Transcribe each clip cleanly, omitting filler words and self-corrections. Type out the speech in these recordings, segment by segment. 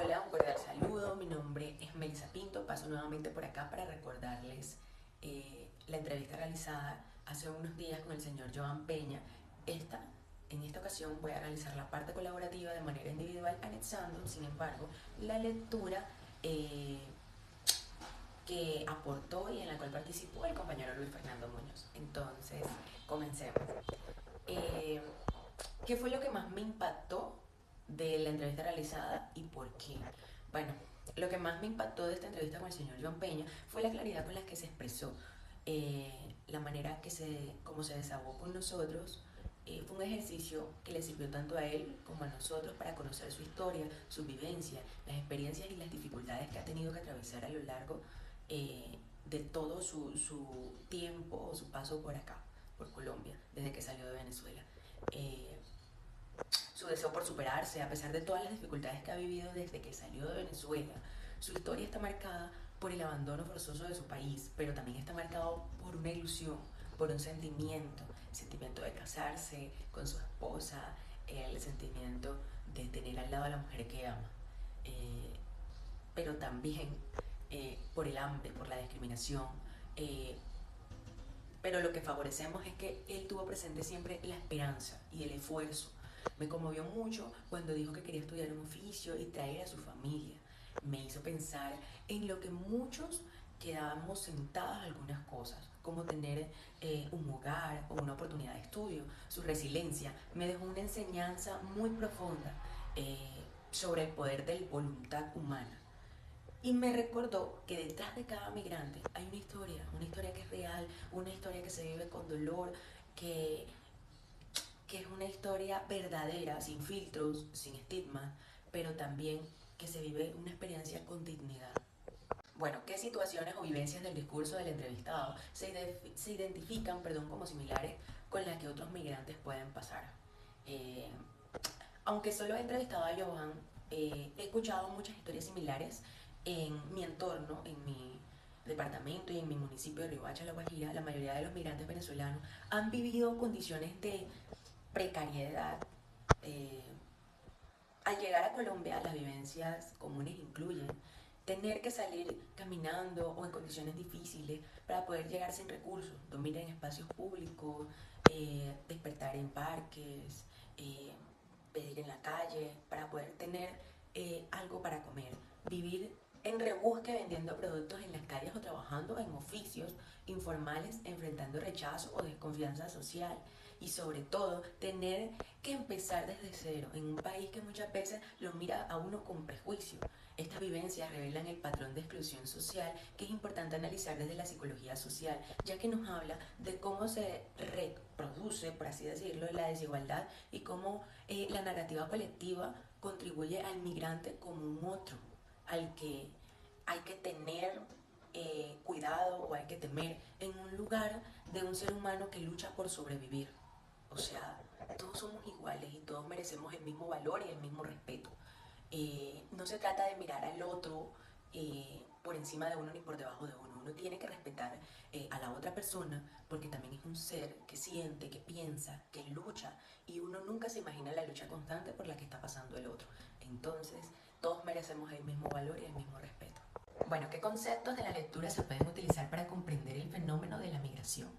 Hola, un cordial saludo. Mi nombre es Melissa Pinto. Paso nuevamente por acá para recordarles la entrevista realizada hace unos días con el señor Joan Peña. Esta, en esta ocasión voy a realizar la parte colaborativa de manera individual, anexando, sin embargo, la lectura eh, que aportó y en la cual participó el compañero Luis Fernando Muñoz. Entonces, comencemos. Eh, ¿Qué fue lo que más me impactó de la entrevista realizada y por qué? Bueno, lo que más me impactó de esta entrevista con el señor Joan Peña fue la claridad con la que se expresó, la manera como se desahogó con nosotros. Fue un ejercicio que le sirvió tanto a él como a nosotros para conocer su historia, su vivencia, las experiencias y las dificultades que ha tenido que atravesar a lo largo de todo su tiempo o su paso por acá, por Colombia, desde que salió de Venezuela. Eh, Su deseo por superarse, a pesar de todas las dificultades que ha vivido desde que salió de Venezuela. Su historia está marcada por el abandono forzoso de su país, pero también está marcado por una ilusión, por un sentimiento, el sentimiento de casarse con su esposa, el sentimiento de tener al lado a la mujer que ama, eh, pero también por el hambre, por la discriminación. eh, pero lo que favorecemos es que él tuvo presente siempre la esperanza y el esfuerzo. Me conmovió mucho cuando dijo que quería estudiar un oficio y traer a su familia. Me hizo pensar en lo que muchos quedábamos sentadas algunas cosas, como tener un hogar o una oportunidad de estudio. Su resiliencia me dejó una enseñanza muy profunda sobre el poder de la voluntad humana. Y me recordó que detrás de cada migrante hay una historia que es real, una historia que se vive con dolor, que, que es una historia verdadera, sin filtros, sin estigmas, pero también que se vive una experiencia con dignidad. Bueno, ¿qué situaciones o vivencias del discurso del entrevistado se identifican como similares con las que otros migrantes pueden pasar? Eh, Aunque solo he entrevistado a Johan, he escuchado muchas historias similares en mi entorno, en mi departamento y en mi municipio de Riohacha, La Guajira. La mayoría de los migrantes venezolanos han vivido condiciones de precariedad. eh, Al llegar a Colombia, las vivencias comunes incluyen tener que salir caminando o en condiciones difíciles para poder llegar sin recursos, dormir en espacios públicos, despertar en parques, eh, pedir en la calle para poder tener algo para comer, vivir en rebusque vendiendo productos en las calles o trabajando en oficios informales, enfrentando rechazo o desconfianza social y sobre todo tener que empezar desde cero en un país que muchas veces lo mira a uno con prejuicio. Estas vivencias revelan el patrón de exclusión social que es importante analizar desde la psicología social, ya que nos habla de cómo se reproduce, por así decirlo, la desigualdad y cómo la narrativa colectiva contribuye al migrante como un otro, al que hay que tener cuidado o hay que temer en un lugar de un ser humano que lucha por sobrevivir. O sea, todos somos iguales y todos merecemos el mismo valor y el mismo respeto. No se trata de mirar al otro por encima de uno ni por debajo de uno. Uno tiene que respetar a la otra persona porque también es un ser que siente, que piensa, que lucha y uno nunca se imagina la lucha constante por la que está pasando el otro. Entonces, todos merecemos el mismo valor y el mismo respeto. Bueno, ¿qué conceptos de la lectura se pueden utilizar para comprender el fenómeno de la migración?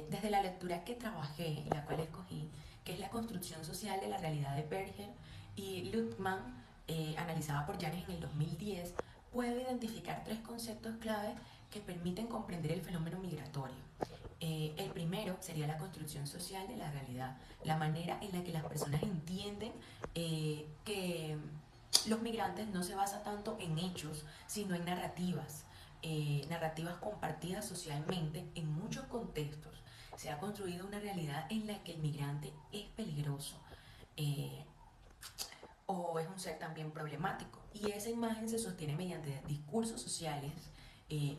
Desde la lectura que trabajé y la cual escogí, que es la construcción social de la realidad de Berger y Luckman, analizada por Janes en el 2010, puedo identificar tres conceptos clave que permiten comprender el fenómeno migratorio. El primero sería la construcción social de la realidad, la manera en la que las personas entienden que los migrantes no se basan tanto en hechos, sino en narrativas, narrativas compartidas socialmente en muchos contextos. Se ha construido una realidad en la que el migrante es peligroso eh, o es un ser también problemático. Y esa imagen se sostiene mediante discursos sociales,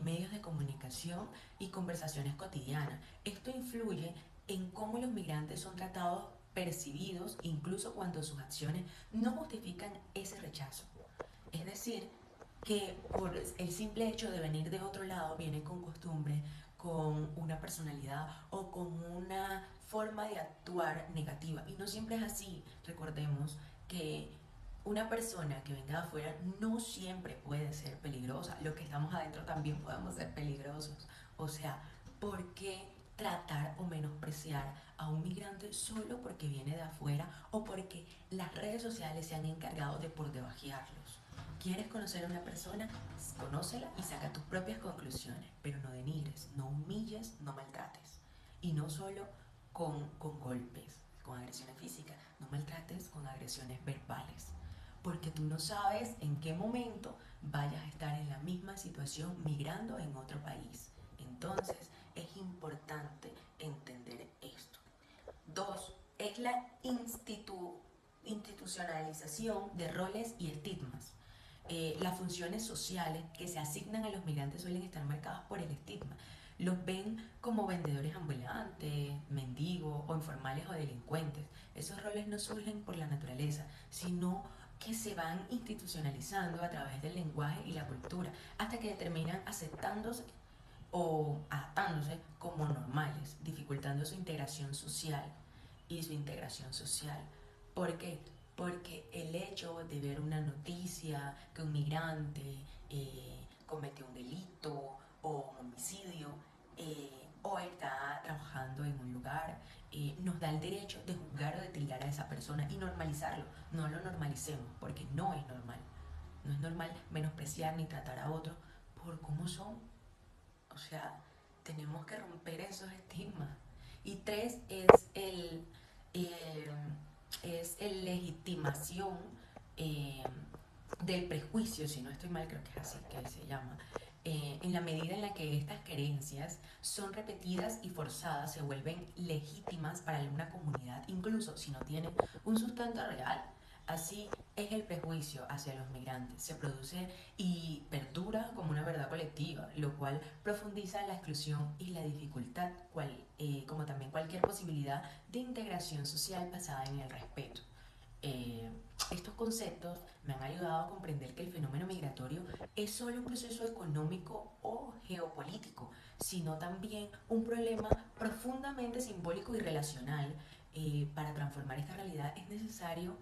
medios de comunicación y conversaciones cotidianas. Esto influye en cómo los migrantes son tratados, percibidos, incluso cuando sus acciones no justifican ese rechazo. Es decir, que por el simple hecho de venir de otro lado, vienen con costumbres, con una personalidad o con una forma de actuar negativa. Y no siempre es así. Recordemos que Una persona que venga de afuera no siempre puede ser peligrosa. Los que estamos adentro también podemos ser peligrosos. O sea, ¿por qué tratar o menospreciar a un migrante solo porque viene de afuera o porque las redes sociales se han encargado de por debajearlos? ¿Quieres conocer a una persona? Conócela y saca tus propias conclusiones, pero no denigres, no humilles, no maltrates. Y no solo con golpes, con agresiones físicas, no maltrates con agresiones verbales, porque tú no sabes en qué momento vayas a estar en la misma situación migrando en otro país. Entonces es importante entender esto. Dos, es la institucionalización de roles y estigmas. Las funciones sociales que se asignan a los migrantes suelen estar marcadas por el estigma. Los ven como vendedores ambulantes, mendigos o informales o delincuentes. Esos roles no surgen por la naturaleza, sino que se van institucionalizando a través del lenguaje y la cultura, hasta que terminan aceptándose o adaptándose como normales, dificultando su integración social y su integración social. ¿Por qué? Porque el hecho de ver una noticia que un migrante cometió un delito o un homicidio o está trabajando en un lugar, nos da el derecho de juzgar o de tildar a esa persona y normalizarlo. No lo normalicemos porque no es normal. No es normal menospreciar ni tratar a otros por cómo son. O sea, tenemos que romper esos estigmas. Y tres eh, es el legitimación eh, del prejuicio, si no estoy mal, creo que es así que se llama. En la medida en la que estas creencias son repetidas y forzadas, se vuelven legítimas para alguna comunidad, incluso si no tienen un sustento real. Así es el prejuicio hacia los migrantes. Se produce y perdura como una verdad colectiva, lo cual profundiza la exclusión y la dificultad, como también cualquier posibilidad de integración social basada en el respeto. Eh, Estos conceptos me han ayudado a comprender que el fenómeno migratorio es solo un proceso económico o geopolítico, sino también un problema profundamente simbólico y relacional. Para transformar esta realidad es necesario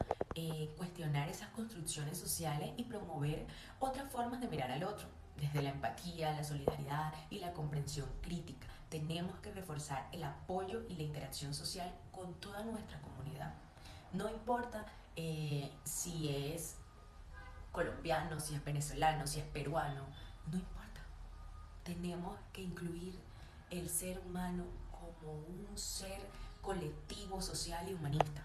cuestionar esas construcciones sociales y promover otras formas de mirar al otro, desde la empatía, la solidaridad y la comprensión crítica. Tenemos que reforzar el apoyo y la interacción social con toda nuestra comunidad. No importa si es colombiano, si es venezolano, si es peruano, no importa. Tenemos que incluir el ser humano como un ser colectivo, social y humanista.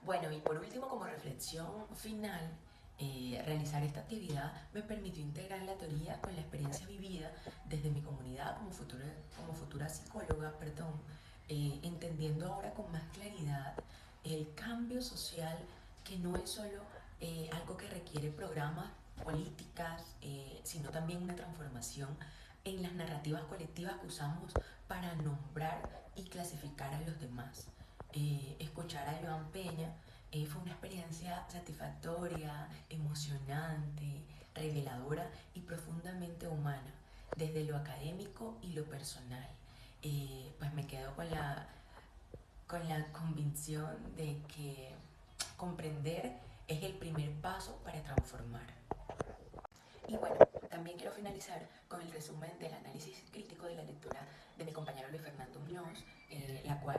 Bueno, y por último, como reflexión final, realizar esta actividad me permitió integrar la teoría con la experiencia vivida desde mi comunidad como futura psicóloga, perdón, entendiendo ahora con más claridad el cambio social que no es solo algo que requiere programas, políticas, sino también una transformación en las narrativas colectivas que usamos para nombrar y clasificar a los demás. Escuchar a Joan Peña fue una experiencia satisfactoria, emocionante, reveladora y profundamente humana, desde lo académico y lo personal. Pues me quedo con la convicción de que comprender es el primer paso para transformar. Y bueno, también quiero finalizar con el resumen del análisis crítico de la lectura de mi compañero Luis Fernando Muñoz,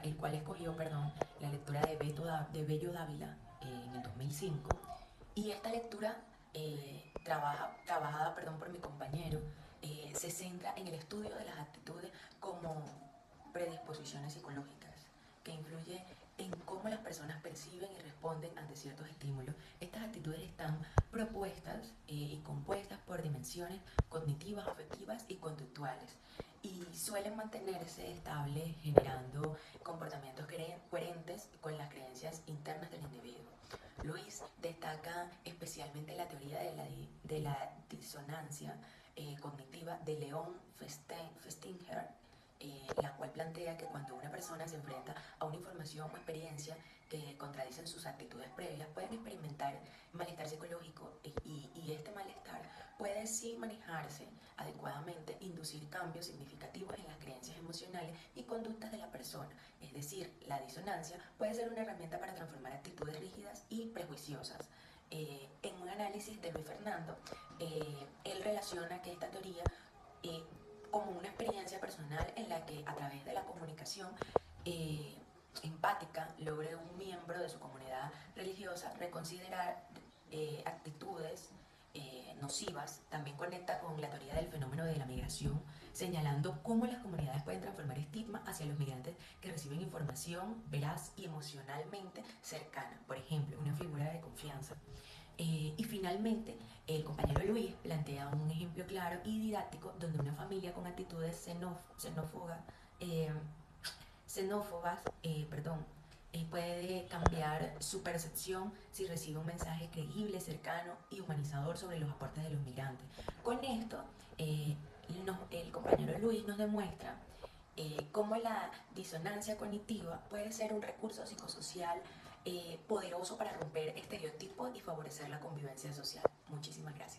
el cual escogió, perdón, la lectura de Bello Dávila en el 2005. Y esta lectura, trabajada por mi compañero, se centra en el estudio de las actitudes como predisposiciones psicológicas, que influye en cómo las personas perciben y responden ante ciertos estímulos. Estas actitudes están propuestas y compuestas por dimensiones cognitivas, afectivas y conductuales y suelen mantenerse estables generando comportamientos coherentes con las creencias internas del individuo. Luis destaca especialmente la teoría de la disonancia cognitiva de Leon Festinger, la cual plantea que cuando una persona se enfrenta a una información o experiencia que contradicen sus actitudes previas, pueden experimentar malestar psicológico y este malestar puede sí manejarse adecuadamente, inducir cambios significativos en las creencias emocionales y conductas de la persona. Es decir, la disonancia puede ser una herramienta para transformar actitudes rígidas y prejuiciosas en un análisis de Luis Fernando, él relaciona que esta teoría como una experiencia personal en la que a través de la comunicación empática logre un miembro de su comunidad religiosa reconsiderar actitudes nocivas. También conecta con la teoría del fenómeno de la migración, señalando cómo las comunidades pueden transformar estigma hacia los migrantes que reciben información veraz y emocionalmente cercana, por ejemplo, una figura de confianza. Y finalmente, el compañero Luis plantea un ejemplo claro y didáctico donde una familia con actitudes eh, xenófobas puede cambiar su percepción si recibe un mensaje creíble, cercano y humanizador sobre los aportes de los migrantes. Con esto, el compañero Luis nos demuestra cómo la disonancia cognitiva puede ser un recurso psicosocial poderoso para romper estereotipos y favorecer la convivencia social. Muchísimas gracias.